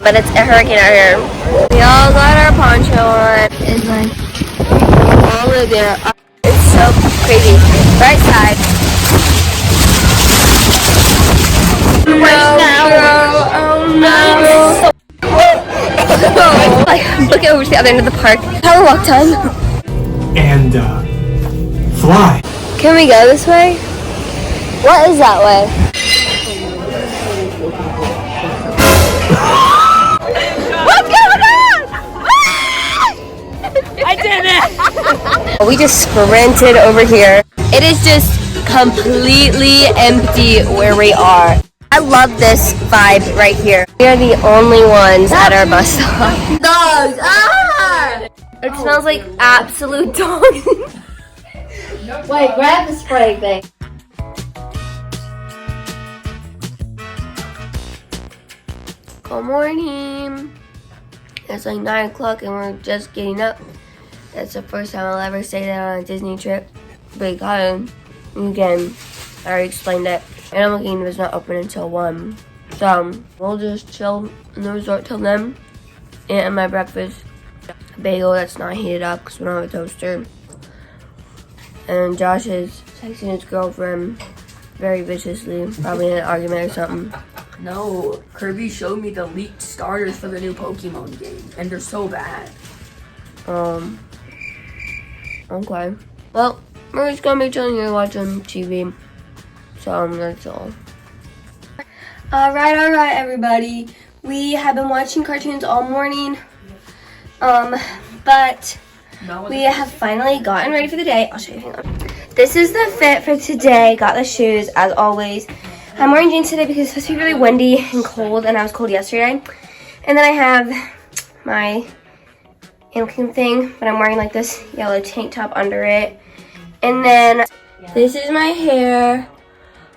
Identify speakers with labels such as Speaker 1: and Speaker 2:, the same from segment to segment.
Speaker 1: But it's a hurricane out here. We all got our poncho on. It's like all the way there. It's so crazy. Right side. Oh no. Like, look over to the other end of the park. How walk time?
Speaker 2: And fly.
Speaker 1: Can we go this way? What is that way? What's going on? I did it! We just sprinted over here. It is just completely empty where we are. I love this vibe right here. We are the only ones at our bus stop. Dogs! Ah! It smells like absolute dog.
Speaker 3: Wait, grab the spray thing.
Speaker 1: Good morning. It's like 9 o'clock and we're just getting up. That's the first time I'll ever say that on a Disney trip. Because, again, I already explained it. Animal Kingdom is not open until 1. So, we'll just chill in the resort till then. And my breakfast, a bagel that's not heated up because we don't have a toaster. And Josh is texting his girlfriend very viciously, probably in an argument or something.
Speaker 4: No, Kirby showed me the leaked starters for the new Pokemon game, and they're so bad.
Speaker 1: Okay. Well, we're just gonna be chilling here watching TV. So, that's all. Alright, everybody. We have been watching cartoons all morning. But we have finally gotten ready for the day. I'll show you, hang on. This is the fit for today. Got the shoes, as always. I'm wearing jeans today because it's supposed to be really windy and cold, and I was cold yesterday. And then I have my Animal Kingdom thing, but I'm wearing like this yellow tank top under it. And then this is my hair.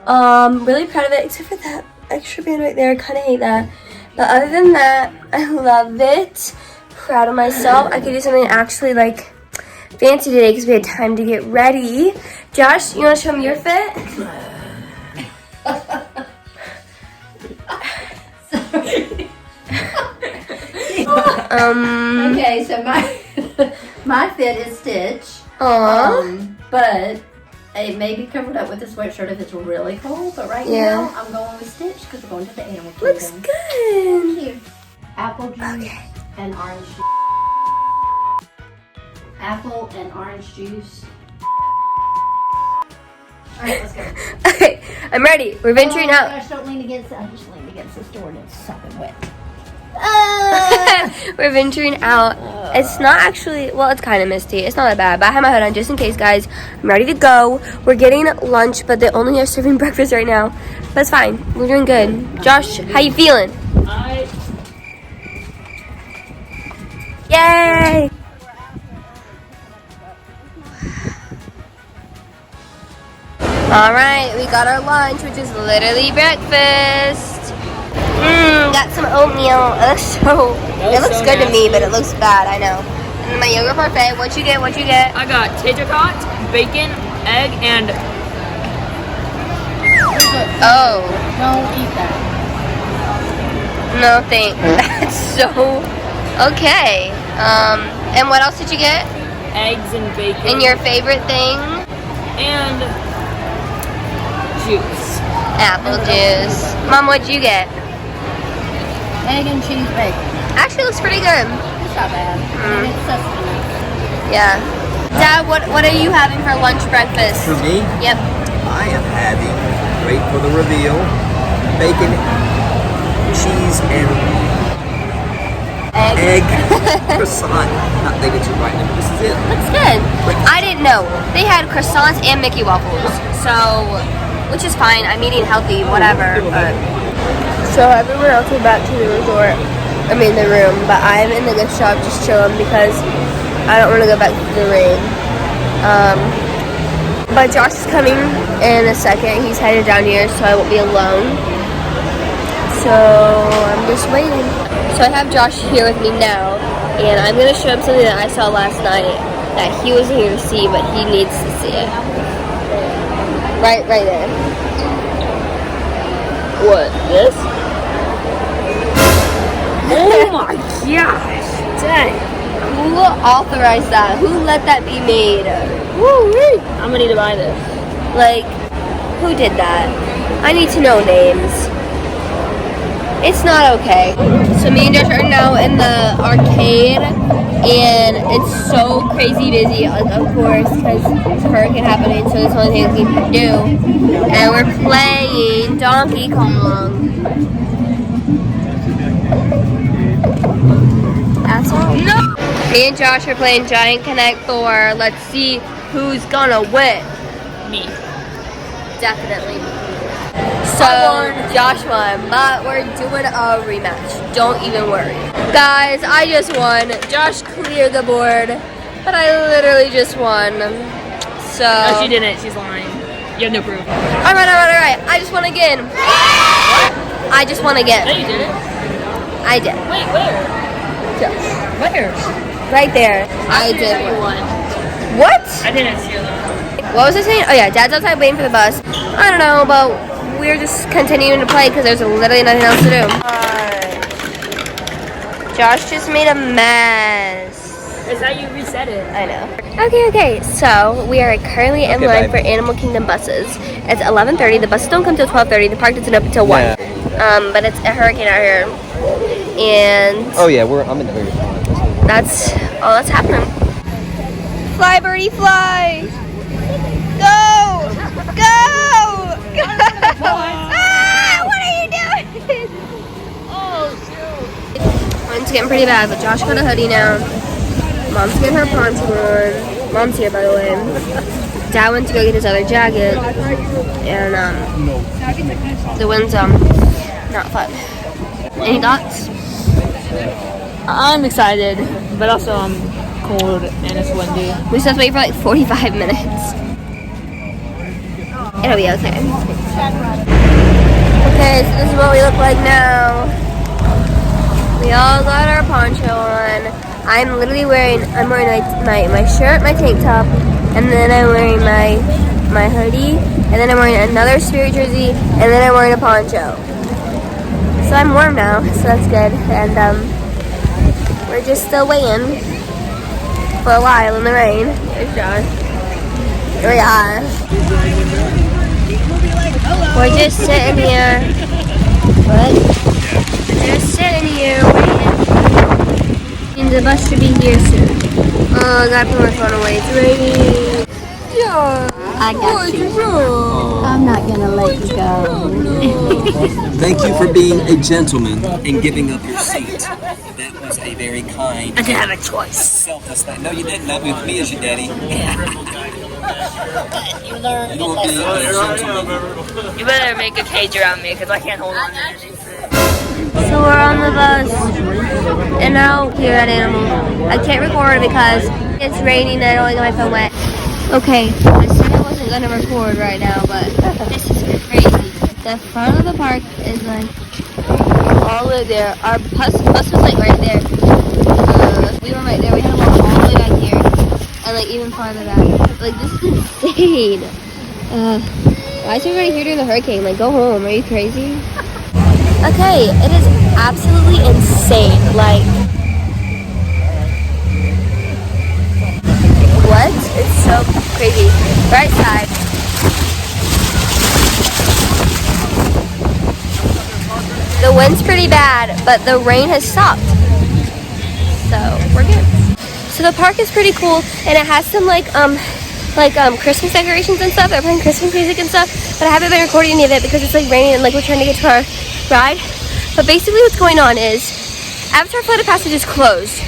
Speaker 1: Really proud of it, except for that extra band right there. I kind of hate that. But other than that, I love it. Proud of myself. I could do something actually like fancy today because we had time to get ready. Josh, you want to show me your fit?
Speaker 3: Okay, so my fit is Stitch. But it may be covered up with a sweatshirt if it's really cold. But right now, I'm going with Stitch because we're going to the Animal Kingdom.
Speaker 1: Looks good.
Speaker 3: Here. Apple juice and orange juice. Apple and orange juice. Alright, let's go.
Speaker 1: Okay, I'm ready. We're venturing out.
Speaker 3: Gosh, don't lean against it. I just leaned against this door and it's sopping wet.
Speaker 1: We're venturing out. It's not actually, well, it's kind of misty. It's not that bad, but I have my hood on just in case, guys. I'm ready to go. We're getting lunch, but they only are serving breakfast right now. But it's fine. We're doing good. Josh, how you feeling? Yay! Alright, we got our lunch, which is literally breakfast. Got some oatmeal. It looks good to me, but it looks bad, I know. And my yogurt parfait, what you get?
Speaker 4: I got tater tots, bacon, egg, and...
Speaker 1: Oh.
Speaker 3: Don't eat that.
Speaker 1: No, thanks. That's so... Okay. And what else did you get?
Speaker 4: eggs and bacon.
Speaker 1: And your favorite thing?
Speaker 4: And juice.
Speaker 1: Apple juice. Mom, what'd you get?
Speaker 3: Egg and cheese bacon.
Speaker 1: Actually, looks pretty good.
Speaker 3: It's not bad. And it's sustenance.
Speaker 1: Yeah. Dad, what are you having for lunch breakfast?
Speaker 5: For me,
Speaker 1: Yep.
Speaker 5: I am having, wait for the reveal, bacon, cheese, and egg croissant. Not thinking too right now, but this is it.
Speaker 1: Looks good. I didn't know. They had croissants and Mickey waffles. So, which is fine. I'm eating healthy, whatever. But. So everyone else went back to the resort. I mean the room. But I'm in the gift shop just chilling because I don't want to go back to the rain. But Josh is coming in a second. He's headed down here, so I won't be alone. So I'm just waiting. So I have Josh here with me now, and I'm going to show him something that I saw last night that he wasn't here to see, but he needs to see it. Right there. What, this? categorize that? Who let that be made? Woo-wee.
Speaker 4: I'm gonna need to buy this.
Speaker 1: Like, who did that? I need to know names. It's not okay. So me and Josh are now in the arcade, and it's so crazy busy, of course, because it's a hurricane happening, so that's the only thing we can do. And we're playing Donkey Kong. That's all. No! Me and Josh are playing Giant Connect 4. Let's see who's gonna win.
Speaker 4: Me.
Speaker 1: Definitely me. So, Josh won, but we're doing a rematch. Don't even worry. Guys, I just won. Josh cleared the board, but I literally just won. So.
Speaker 4: No, she didn't. She's lying. You have no proof.
Speaker 1: Alright. I just won again. I just won again.
Speaker 4: No, you didn't.
Speaker 1: I did.
Speaker 4: Wait, where? Where?
Speaker 1: Right there. I did
Speaker 4: You
Speaker 1: win.
Speaker 4: won.
Speaker 1: What?
Speaker 4: I didn't see that.
Speaker 1: What was I saying? Oh yeah, Dad's outside waiting for the bus. I don't know, but we're just continuing to play because there's literally nothing else to do. Josh just made a mess.
Speaker 4: It's how you reset it.
Speaker 1: I know. Okay. So we are currently in line for Animal Kingdom buses. It's 11:30. The buses don't come till 12:30. The park doesn't open till 1.
Speaker 5: Yeah.
Speaker 1: But it's a hurricane out here, and
Speaker 5: Oh yeah, I'm in the very front.
Speaker 1: that's all that's happening. Fly, birdie, fly! Go! Ah, what are you doing?
Speaker 4: Oh, shoot.
Speaker 1: It's getting pretty bad, but Josh got a hoodie now. Mom's getting her poncho on. Mom's here, by the way. Dad went to go get his other jacket, and the wind's not fun. Any thoughts?
Speaker 4: I'm excited, but also I'm cold and it's windy.
Speaker 1: We just have to wait for like 45 minutes. It'll be okay. Okay, so this is what we look like now. We all got our poncho on. I'm wearing my shirt, my tank top, and then I'm wearing my hoodie, and then I'm wearing another Spirit jersey, and then I'm wearing a poncho. So I'm warm now, so that's good. And we're just still waiting for a while in the rain. There's Josh. Here we are. We're just sitting here. What? We're just sitting here waiting. And the bus should be here soon. Oh, I gotta put my phone away. It's raining. Yeah.
Speaker 3: I got you. I'm not gonna let you go.
Speaker 5: Thank you for being a gentleman and giving up your seat. That was a very kind.
Speaker 4: I didn't have a choice.
Speaker 5: Selfless thing. No, you didn't. Not with me as your daddy.
Speaker 3: You learned
Speaker 5: You will be a gentleman.
Speaker 4: You better make a cage around me because I can't hold on to anything.
Speaker 1: So we're on the bus. And now here at Animal. I can't record because it's raining and I don't want to get my phone wet. Okay, I said I wasn't gonna record right now, but this is crazy. The front of the park is like all the way there. Our bus was like right there. We were right there. We had to walk all the way back here, and like even farther back. Like this is insane. Why is everybody here during the hurricane? Like go home. Are you crazy? Okay, it is absolutely insane. Like. What? It's so crazy. Right side. The wind's pretty bad, but the rain has stopped. So we're good. So the park is pretty cool, and it has some Christmas decorations and stuff. They're playing Christmas music and stuff, but I haven't been recording any of it because it's like raining and like we're trying to get to our ride. But basically what's going on is Avatar Flight of Passage is closed.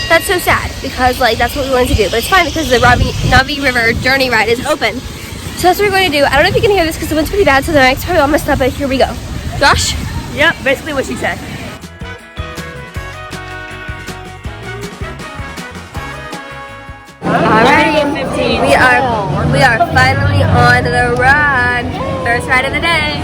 Speaker 1: That's so sad because like that's what we wanted to do, but it's fine because the Navi River Journey ride is open. So that's what we're going to do. I don't know if you can hear this because the wind's pretty bad, so the mic's probably all messed up, but here we go. Josh?
Speaker 4: Yep, basically what she said.
Speaker 1: Alrighty, we are finally on the ride. First ride of the day.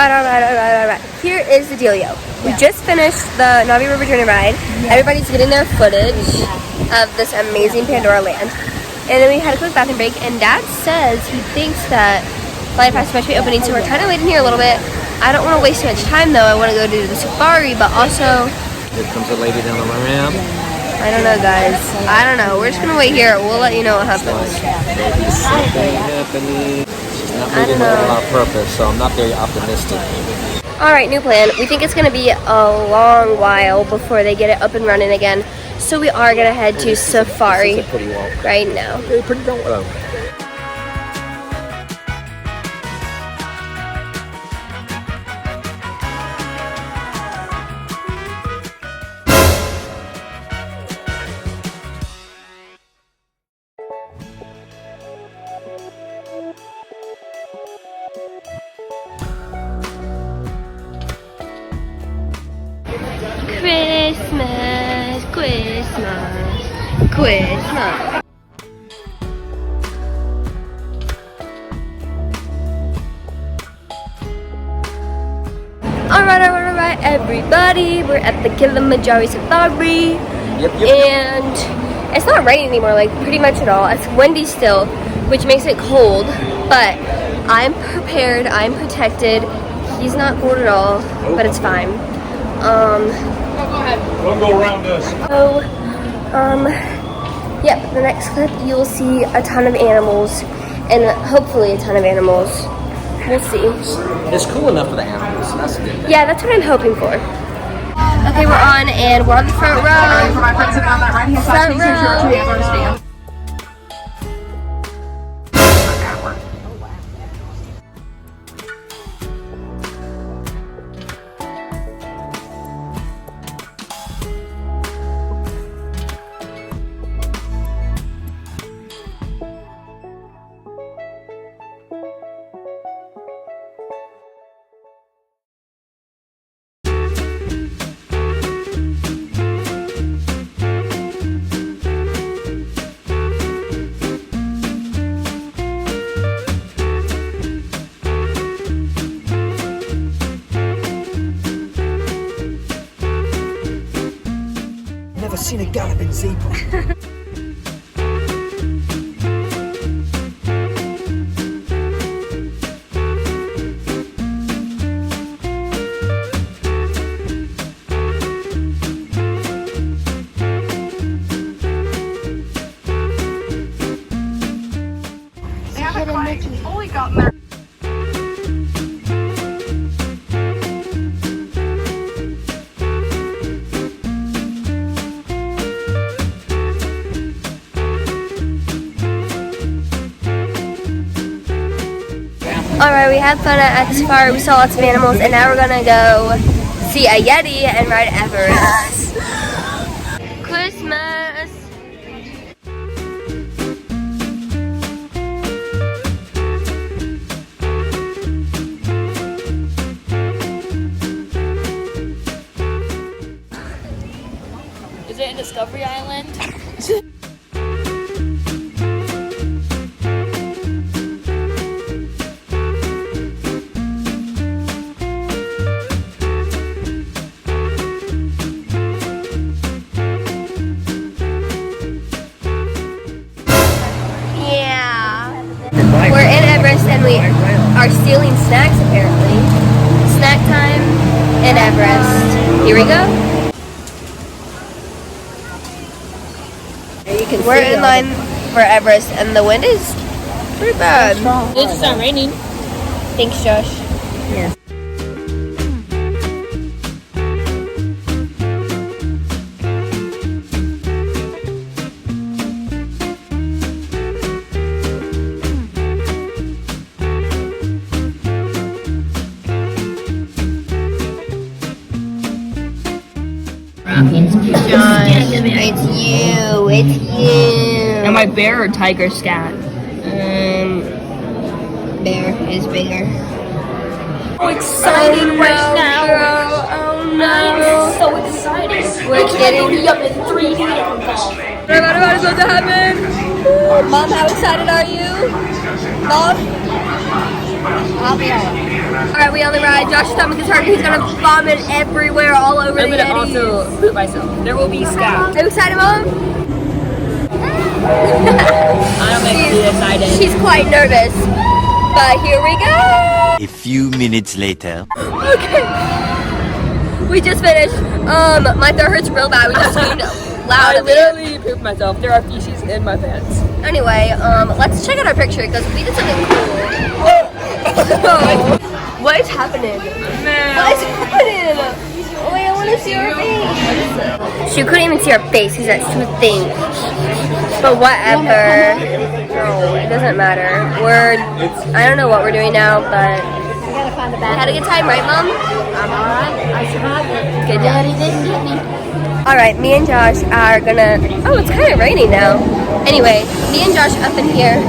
Speaker 1: Alright. Here is the dealio. We just finished the Navi River Journey ride. Everybody's getting their footage of this amazing Pandora land. And then we had a quick bathroom break, and Dad says he thinks that Flight Pass might be opening, so we're kind of waiting here a little bit. I don't want to waste too much time though. I want to go do the safari, but also...
Speaker 5: Here comes a lady down the ramp.
Speaker 1: I don't know, guys. I don't know. We're just going to wait here. We'll let you know what happens.
Speaker 5: Something happening. She's not moving on purpose, so I'm not very optimistic.
Speaker 1: Alright, new plan. We think it's going to be a long while before they get it up and running again. So we are going to head to Safari right now.
Speaker 5: Pretty well.
Speaker 1: Christmas. Alright, everybody. We're at the Kilimanjaro Safari. And it's not raining anymore, like pretty much at all. It's windy still, which makes it cold, but I'm prepared, I'm protected. He's not cold at all, but it's fine.
Speaker 2: Go ahead. Don't go around us.
Speaker 1: So, yep, the next clip you'll see a ton of animals, and hopefully a ton of animals. We'll see.
Speaker 5: It's cool enough for the animals, so that's good.
Speaker 1: Yeah, that's what I'm hoping for. Okay, we're on, and we're on the front row. Front row.
Speaker 6: Never seen a galloping zebra.
Speaker 1: Alright, we had fun at the safari, we saw lots of animals, and now we're gonna go see a Yeti and ride Everest. Christmas!
Speaker 7: Is it in Discovery Island?
Speaker 1: We're in Everest and we are stealing snacks apparently. Snack time in Everest. Here we go. We're in line for Everest and the wind is pretty bad.
Speaker 7: It's not raining.
Speaker 1: Thanks, Josh.
Speaker 3: Yeah.
Speaker 1: Josh, it's you. It's you.
Speaker 4: Am I bear or tiger scat?
Speaker 1: Bear is bigger.
Speaker 4: So exciting right now.
Speaker 1: Oh no.
Speaker 7: So exciting.
Speaker 1: We're getting
Speaker 7: up in 3D.
Speaker 1: What is about to happen? Mom, how excited are you? Mom?
Speaker 3: I'll be on.
Speaker 1: Alright, we on the ride. Josh's stomach is hurting. He's gonna vomit everywhere, all over
Speaker 4: I'm
Speaker 1: the
Speaker 4: gonna
Speaker 1: Yetis.
Speaker 4: also poop myself. There will be scabs.
Speaker 1: Are you excited, Mom?
Speaker 4: I'm actually excited.
Speaker 1: She's quite nervous. But here we go.
Speaker 8: A few minutes later.
Speaker 1: Okay. We just finished. My throat hurts real bad. We just screamed loud.
Speaker 4: I literally pooped myself. There are feces in my pants.
Speaker 1: Anyway, let's check out our picture because we did something cool. What is happening? What is happening? Oh wait, I want to see her face. She couldn't even see her face because that's too thin. But whatever. No, it doesn't matter. I don't know what we're doing now, but
Speaker 3: We gotta find the
Speaker 1: we had a good time, right, Mom?
Speaker 3: I'm alright. I survived it.
Speaker 1: Good job.
Speaker 3: Daddy didn't get me.
Speaker 1: Alright, me and Josh are gonna... Oh, it's kind of raining now. Anyway, me and Josh up in here.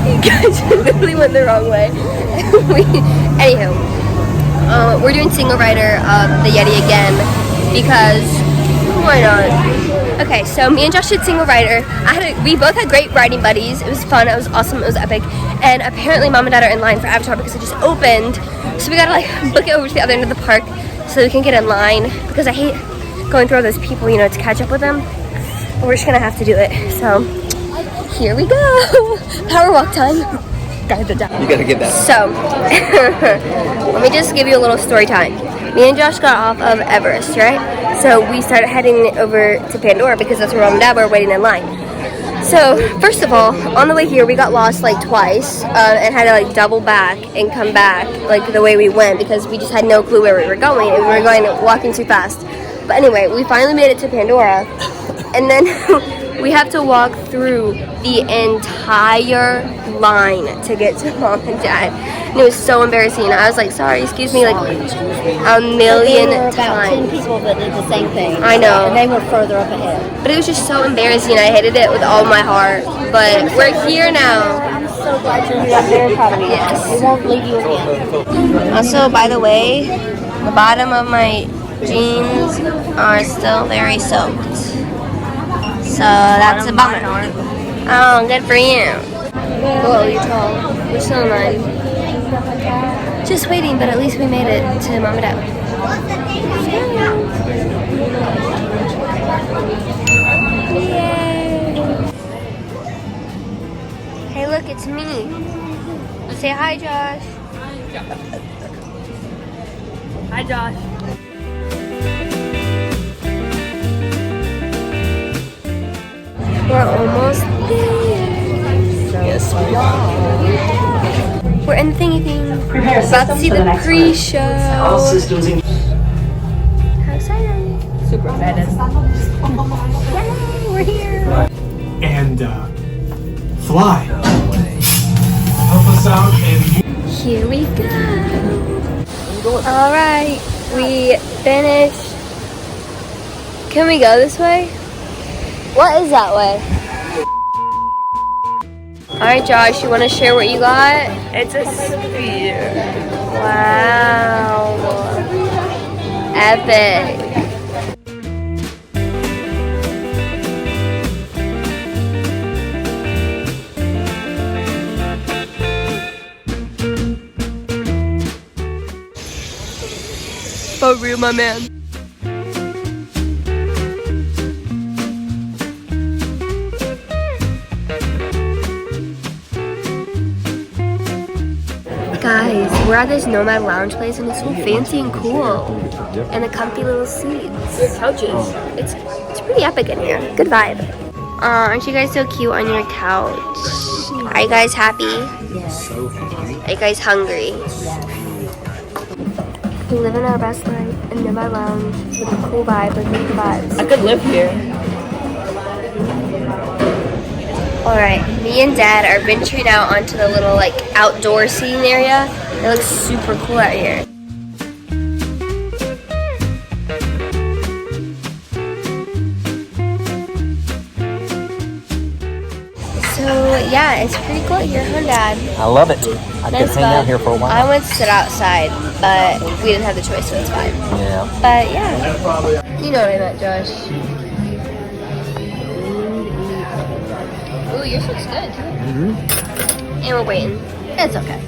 Speaker 1: You guys literally went the wrong way. Anywho, we're doing single rider of the Yeti again because why not? Okay, so me and Josh did single rider. We both had great riding buddies. It was fun. It was awesome. It was epic. And apparently, Mom and Dad are in line for Avatar because it just opened. So we gotta like book it over to the other end of the park so we can get in line because I hate going through all those people, you know, to catch up with them. We're just gonna have to do it. So here we go. Power walk time.
Speaker 5: You gotta get that.
Speaker 1: So let me just give you a little story time. Me and Josh got off of Everest, right? So we started heading over to Pandora because that's where Mom and Dad were waiting in line. So first of all, on the way here we got lost like twice and had to like double back and come back like the way we went because we just had no clue where we were going and we were walking too fast. But anyway, we finally made it to Pandora and then we have to walk through the entire line to get to Mom and Dad. And it was so embarrassing. I was like, sorry, excuse me, like a million
Speaker 3: There were about 10
Speaker 1: times.
Speaker 3: people that did the same thing.
Speaker 1: I know.
Speaker 3: And they were further up ahead.
Speaker 1: But it was just so embarrassing. I hated it with all my heart. But we're here now.
Speaker 3: I'm so glad you're here. I'm very proud of you.
Speaker 1: Yes.
Speaker 3: We won't leave you again.
Speaker 1: Also, by the way, the bottom of my jeans are still very soaked. So that's a bummer. Oh, good for you. Whoa, you're tall. We're still in line. Just waiting, but at least we made it to Mom and Dad. Yay! Hey, look, it's me. Say hi, Josh.
Speaker 4: Hi, Josh.
Speaker 1: We're almost there. Yes, we are. We're in the thingy thing. About to see the pre-show. How exciting!
Speaker 4: Super excited.
Speaker 1: Yay, we're here.
Speaker 6: And fly. Help us out and
Speaker 1: Here we go. All right, we finished. Can we go this way? What is that way? Alright, Josh, you want to share what you got?
Speaker 4: It's a sphere.
Speaker 1: Wow. Epic. For real, my man. Guys, we're at this Nomad Lounge place and it's so fancy and cool. And the comfy little seats.
Speaker 4: Good couches.
Speaker 1: It's pretty epic in here. Good vibe. Aren't you guys so cute on your couch? Are you guys happy?
Speaker 3: Yes.
Speaker 1: Are you guys hungry? We live in our best life in Nomad Lounge with a cool vibe, with good vibes.
Speaker 4: I could live here.
Speaker 1: Alright, me and Dad are venturing out onto the little like outdoor seating area. It looks super cool out here. So yeah, it's pretty cool here, huh, Dad?
Speaker 5: I love it. I could
Speaker 1: Nice
Speaker 5: hang out
Speaker 1: vibe.
Speaker 5: here for a
Speaker 1: I
Speaker 5: while.
Speaker 1: went to sit outside, but we didn't have the choice, so it's fine.
Speaker 5: Yeah.
Speaker 1: But yeah, you know what I meant, Josh.
Speaker 7: yours looks good too.
Speaker 1: And we're waiting.
Speaker 3: It's okay.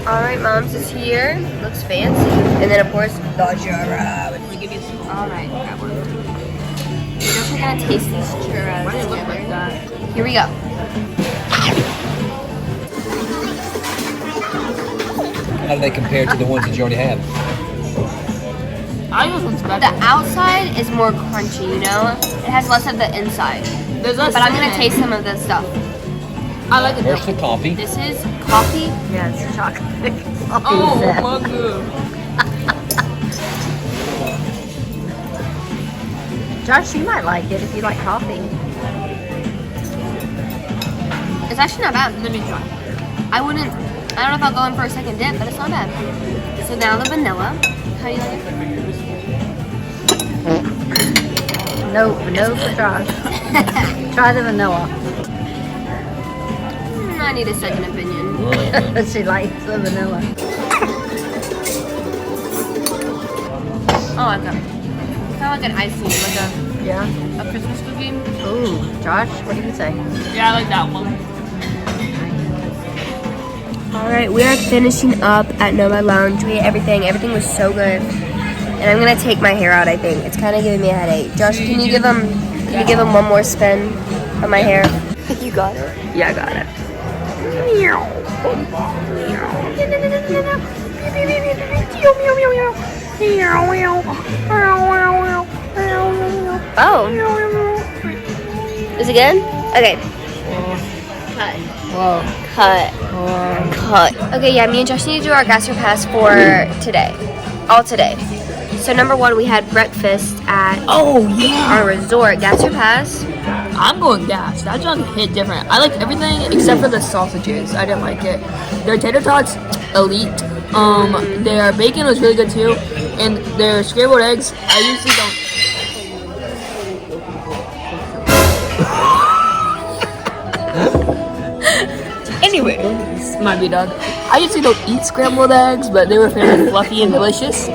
Speaker 1: All right, Mom's is here. Looks fancy. And then, of course, the churros. We'll give you some. All right, grab one. We're just gonna taste these churros.
Speaker 7: Why does it look like that?
Speaker 1: Here we go.
Speaker 5: How do they compare to the ones that you already had?
Speaker 7: I think this one's better.
Speaker 1: The outside is more crunchy, you know? It has less of the inside.
Speaker 7: There's less
Speaker 1: But I'm gonna
Speaker 7: cinnamon.
Speaker 1: taste some of this stuff.
Speaker 7: I like it.
Speaker 5: Where's the coffee?
Speaker 1: This is coffee.
Speaker 3: Yeah, it's chocolate.
Speaker 7: Oh my god.
Speaker 3: Josh, you might like it if you like coffee.
Speaker 1: It's actually not bad.
Speaker 7: Let me try.
Speaker 1: I don't know if I'll go in for a second dip, but it's not bad. So now the vanilla. How do you like it?
Speaker 3: No for Josh. Try the vanilla.
Speaker 1: I need a second opinion.
Speaker 3: She likes the vanilla.
Speaker 1: Oh, I like that. Kind of like an icing, like
Speaker 3: Yeah.
Speaker 1: a Christmas cookie.
Speaker 3: Ooh, Josh, what do you say?
Speaker 7: Yeah, I like that one.
Speaker 1: All right, we are finishing up at Nomad Lounge. We ate everything. Everything was so good. And I'm gonna take my hair out. I think it's kind of giving me a headache. Josh, can you give him one more spin on my hair? You got it. Yeah, I got it. Oh. Is it good? Okay. Cut.
Speaker 3: Whoa.
Speaker 1: Cut. Okay, yeah, me and Josh need to do our gastro pass for today. All today. So number one, we had breakfast at our resort. Gastro pass.
Speaker 7: I'm going gas. That junk hit different. I liked everything except for the sausages. I didn't like it. Their tater tots, elite. Their bacon was really good too. And their scrambled eggs, I usually don't. Anyways, might be done. I usually don't eat scrambled eggs, but they were fairly fluffy and delicious.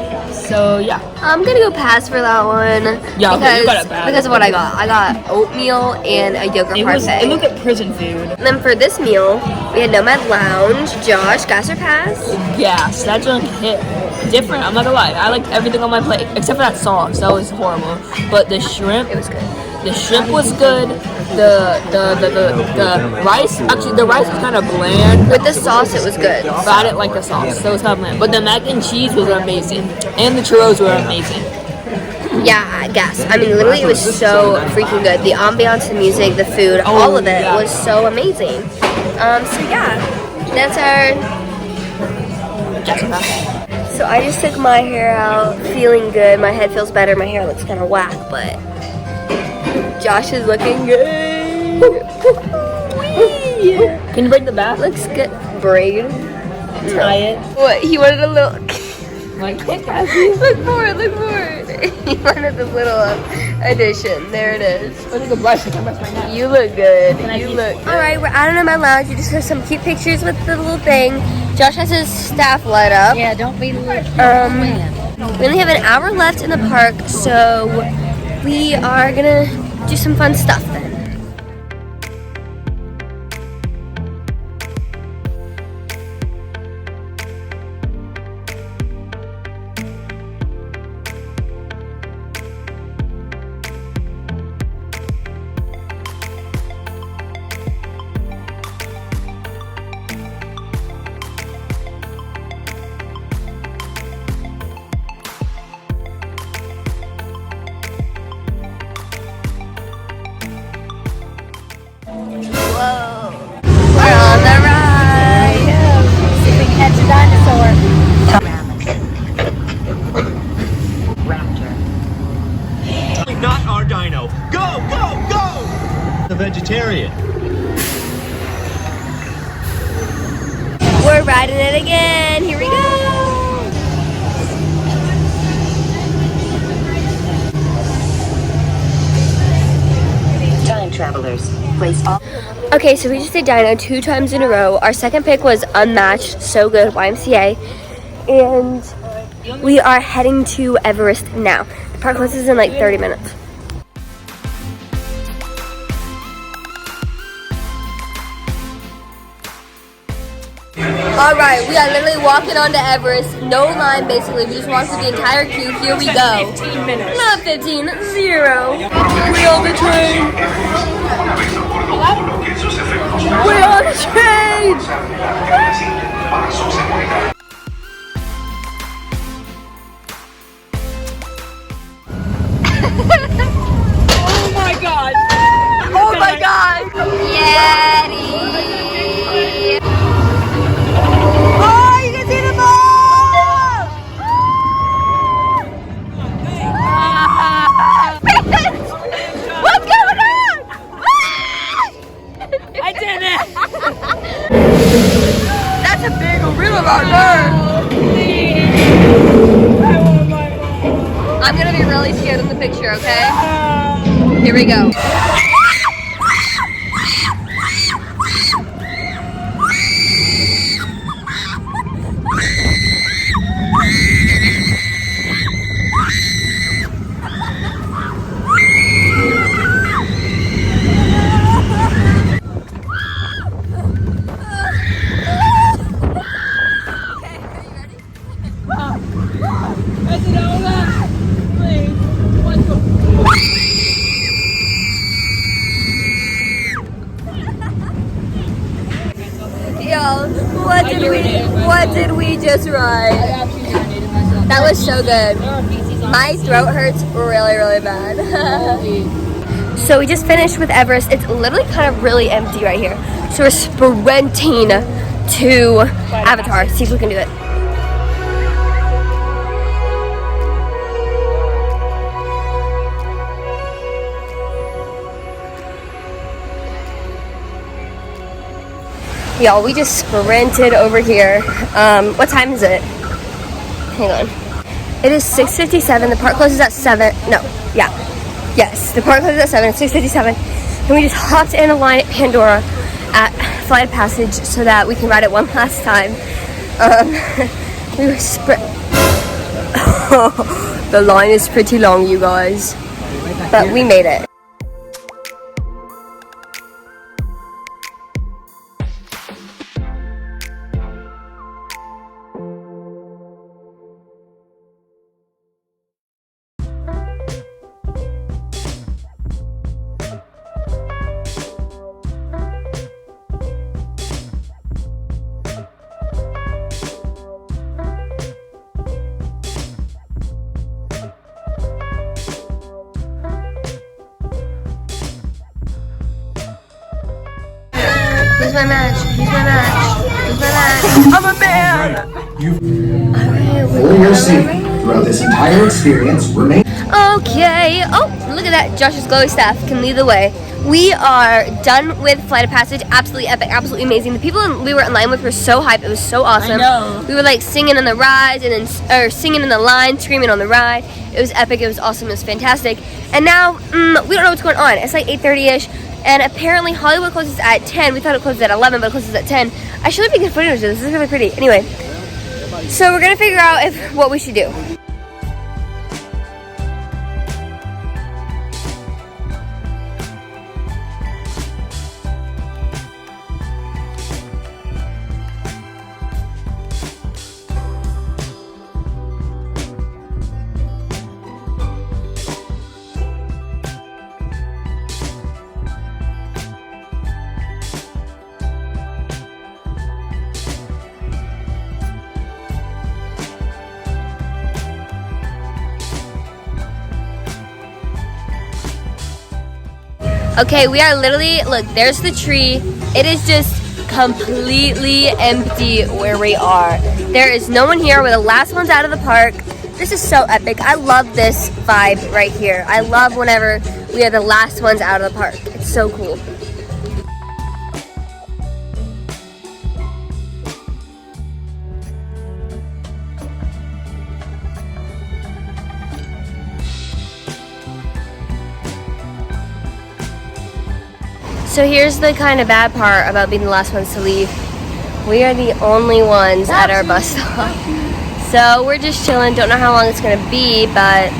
Speaker 7: So yeah.
Speaker 1: I'm gonna go pass for that one.
Speaker 7: Yeah, okay, you got it bad.
Speaker 1: Because of what I got. I got oatmeal and a yogurt
Speaker 7: It
Speaker 1: parfait.
Speaker 7: looked like prison food.
Speaker 1: And then for this meal, we had Nomad Lounge, Josh, gastro pass.
Speaker 7: Gas. That junk hit different. I'm not gonna lie. I liked everything on my plate except for that sauce. That was horrible. But the shrimp,
Speaker 1: It was good.
Speaker 7: the shrimp was good. The rice, actually the rice was kind of bland.
Speaker 1: With the sauce, it was good.
Speaker 7: But I didn't like the sauce, so it was kind of bland. But the mac and cheese was amazing, and the churros were amazing.
Speaker 1: Yeah, I guess. I mean, literally, it was so freaking good. The ambiance, the music, the food, all of it was so amazing. So yeah, that's our. So I just took my hair out, feeling good. My head feels better. My hair looks kind of whack, but Josh is looking good.
Speaker 7: Can you break the back?
Speaker 1: Looks good. Braid.
Speaker 7: Tie it.
Speaker 1: What? He wanted a little.
Speaker 7: Like,
Speaker 1: Look for it. Look for it. He wanted the little addition. There it is.
Speaker 7: look at the blush. I can't brush my neck.
Speaker 1: You look good.
Speaker 7: I
Speaker 1: You
Speaker 7: keep-
Speaker 1: look good. Alright, we're out on my lounge. We just have some cute pictures with the little thing. Josh has his staff light up.
Speaker 3: Yeah, don't be
Speaker 1: We only have an hour left in the park, so we are gonna do some fun stuff then. Whoa. We're on the ride.
Speaker 3: See if we can catch a dinosaur.
Speaker 9: Not our dino. Go, go, go! The vegetarian.
Speaker 1: We're riding it again. Here we go.
Speaker 10: Time travelers, place all.
Speaker 1: Okay, so we just did Dino 2 times in a row. Our second pick was Unmatched, so good, YMCA. And we are heading to Everest now. The park closes in like 30 minutes. Alright, we are literally walking onto Everest. No line, basically. We just walked through the entire queue. Here we go.
Speaker 4: 15 minutes.
Speaker 1: Not 15, 0. We on the train. We're on the train.
Speaker 7: Oh my god!
Speaker 1: Oh my god! Yeti! Oh, you can see the ball! What's going on?
Speaker 7: I did it!
Speaker 1: That's a big gorilla right there! I'm gonna be really scared in the picture, okay? Here we go. What did we just ride? That was so good. My throat hurts really, really bad. So we just finished with Everest. It's literally kind of really empty right here. So we're sprinting to Avatar. See if we can do it. Y'all, we just sprinted over here. What time is it? Hang on. It is 6:57. The park closes at 7. No, yeah. Yes, the park closes at 7. 6:57. And we just hopped in a line at Pandora at Flight of Passage so that we can ride it one last time. We were The line is pretty long, you guys. But we made it. Who's my match? Who's my match? Who's my match? I'm a man!
Speaker 10: Fully your seat throughout this entire experience. Remain.
Speaker 1: Okay. Oh, look at that. Josh's glowy staff can lead the way. We are done with Flight of Passage. Absolutely epic. Absolutely amazing. The people we were in line with were so hyped. It was so awesome.
Speaker 7: I know.
Speaker 1: We were like singing in the rides and then singing in the line, screaming on the ride. It was epic. It was awesome. It was fantastic. And now we don't know what's going on. It's like 8:30ish. And apparently Hollywood closes at 10. We thought it closed at 11, but it closes at 10. I should have been good footage of this. This is really pretty. Anyway, so we're going to figure out what we should do. Okay, we are literally, look, there's the tree. It is just completely empty where we are. There is no one here. We're the last ones out of the park. This is so epic. I love this vibe right here. I love whenever we are the last ones out of the park. It's so cool. So here's the kind of bad part about being the last ones to leave. We are the only ones at our bus stop. So we're just chilling, don't know how long it's gonna be, but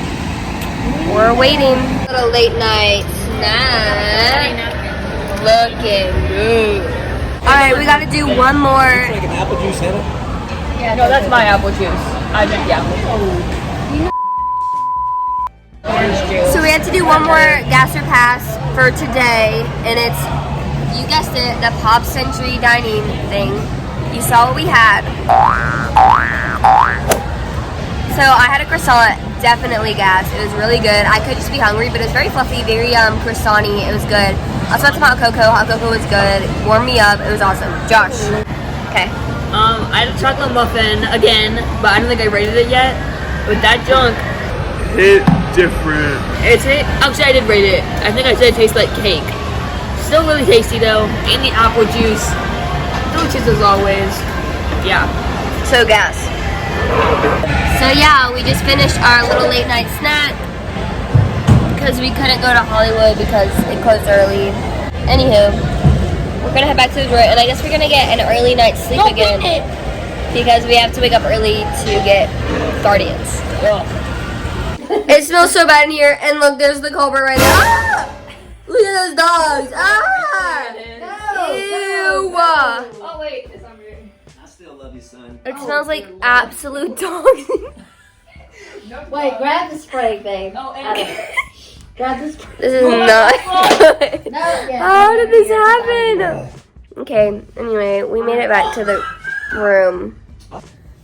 Speaker 1: we're waiting. A late night snack. Looking good. Alright, we gotta do one more.
Speaker 5: Like an apple juice in it?
Speaker 7: Yeah, no, that's my apple juice. I drink the apple. Orange juice.
Speaker 1: So we have to do one more gas or pass for today, and it's, you guessed it, the Pop Century dining thing. You saw what we had. So I had a croissant, definitely gas. It was really good. I could just be hungry, but it was very fluffy, very croissant-y. It was good. I also had some hot cocoa. Hot cocoa was good. Warmed me up. It was awesome. Josh. Okay.
Speaker 7: I had a chocolate muffin again, but I don't think I rated it yet. But that junk,
Speaker 2: Hit different.
Speaker 7: actually I did rate it. I think I said it tastes like cake. Still really tasty though. And the apple juice, delicious as always. Yeah.
Speaker 1: So gas. So yeah, we just finished our little late night snack because we couldn't go to Hollywood because it closed early. Anywho, we're gonna head back to the resort, and I guess we're gonna get an early night's sleep again because we have to wake up early to get Guardians. It smells so bad in here, and look, there's the culprit right there. Ah! Look at those dogs. Ah! Ew.
Speaker 7: Oh wait, it's on here.
Speaker 5: I still love you, son.
Speaker 1: It smells like absolute dogs.
Speaker 3: Wait, grab the spray, babe.
Speaker 7: Oh, and
Speaker 3: Grab the spray.
Speaker 1: This is not good.
Speaker 3: No, yeah.
Speaker 1: How did this happen? Okay, anyway, we made it back to the room.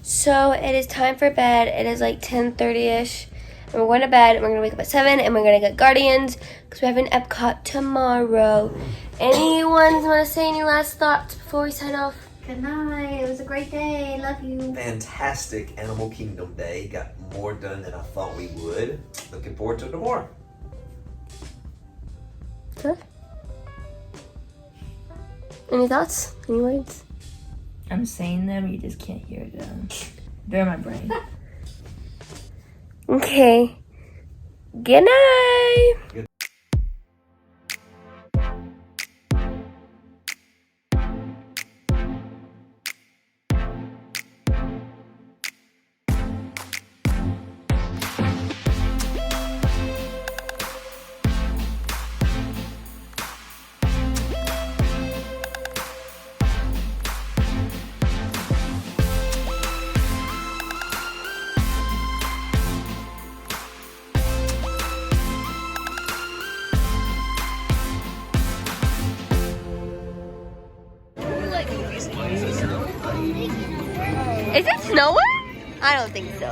Speaker 1: So it is time for bed. It is like 10:30ish. And we're going to bed, and we're going to wake up at 7, and we're going to get Guardians, because we have an Epcot tomorrow. Anyone want to say any last thoughts before we sign off?
Speaker 3: Good night. It was a great day. Love you.
Speaker 5: Fantastic Animal Kingdom day. Got more done than I thought we would. Looking forward to tomorrow.
Speaker 1: Good. Any thoughts? Any words?
Speaker 7: I'm saying them, you just can't hear them. They're in my brain.
Speaker 1: Okay. Good night. Is it snowing? I don't think so.